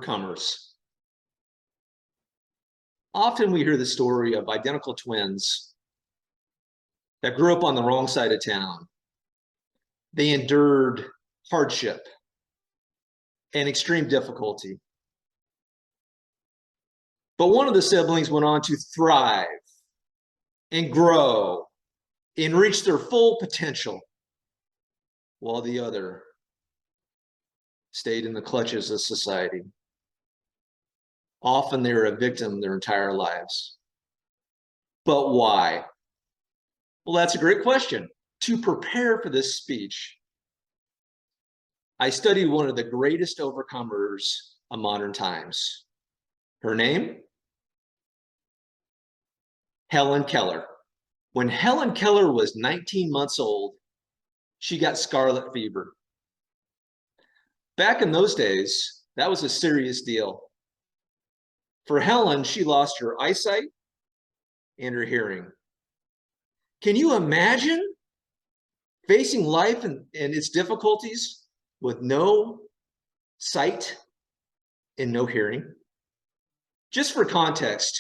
Overcomers. Often we hear the story of identical twins that grew up on the wrong side of town. They endured hardship and extreme difficulty. But one of the siblings went on to thrive and grow and reach their full potential, while the other stayed in the clutches of society. Often they were a victim their entire lives. But why? Well, that's a great question. To prepare for this speech, I studied one of the greatest overcomers of modern times. Her name? Helen Keller. When Helen Keller was 19 months old, she got scarlet fever. Back in those days, that was a serious deal. For Helen, she lost her eyesight and her hearing. Can you imagine facing life and its difficulties with no sight and no hearing? Just for context,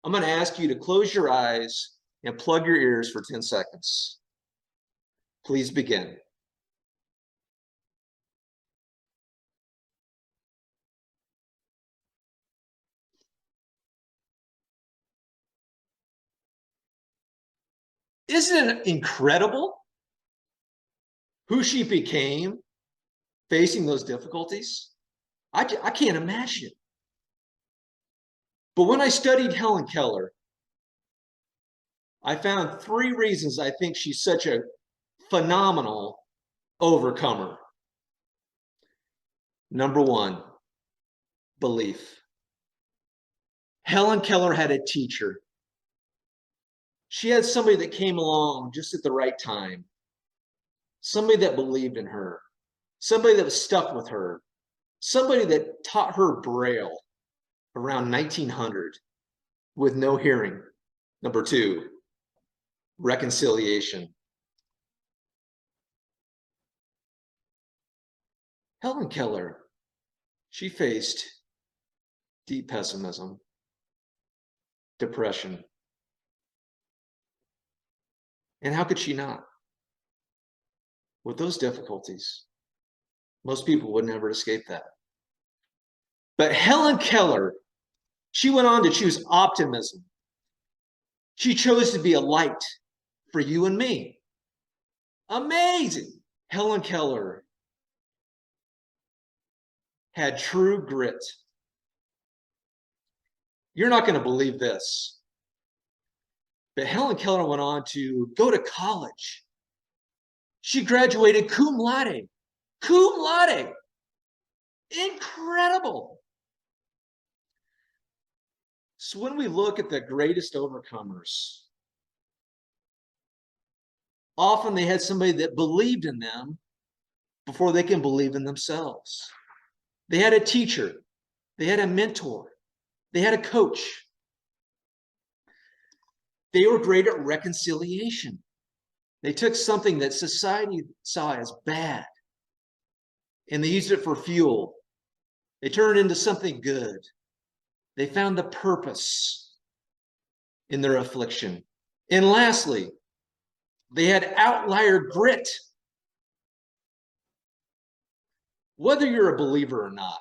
I'm going to ask you to close your eyes and plug your ears for 10 seconds. Please begin. Isn't it incredible who she became facing those difficulties? I can't imagine. But when I studied Helen Keller, I found 3 reasons I think she's such a phenomenal overcomer. Number 1, belief. Helen Keller had a teacher. She had somebody that came along just at the right time, somebody that believed in her, somebody that was stuck with her, somebody that taught her Braille around 1900 with no hearing. Number 2, reconciliation. Helen Keller, she faced deep pessimism, depression. And how could she not? With those difficulties, most people would never escape that. But Helen Keller, she went on to choose optimism. She chose to be a light for you and me. Amazing. Helen Keller had true grit. You're not going to believe this, but Helen Keller went on to go to college. She graduated cum laude. Cum laude. Incredible. So when we look at the greatest overcomers, often they had somebody that believed in them before they can believe in themselves. They had a teacher. They had a mentor. They had a coach. They were great at reconciliation. They took something that society saw as bad and they used it for fuel. They turned it into something good. They found the purpose in their affliction. And lastly, they had outlier grit. Whether you're a believer or not,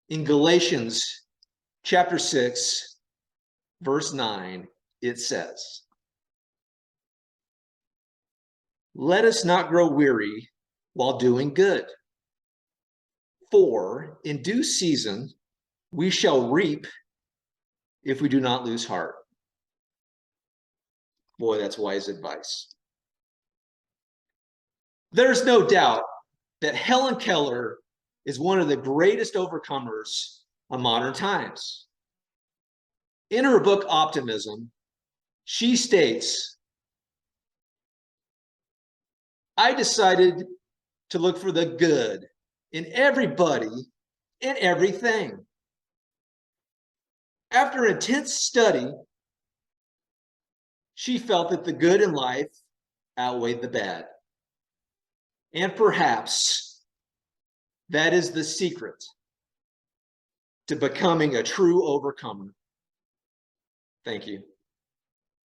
in Galatians chapter 6, verse 9, it says, "Let us not grow weary while doing good, for in due season we shall reap if we do not lose heart." Boy, that's wise advice. There's no doubt that Helen Keller is one of the greatest overcomers of modern times. In her book, Optimism, she states, "I decided to look for the good in everybody and everything. After intense study, she felt that the good in life outweighed the bad. And perhaps that is the secret to becoming a true overcomer. Thank you.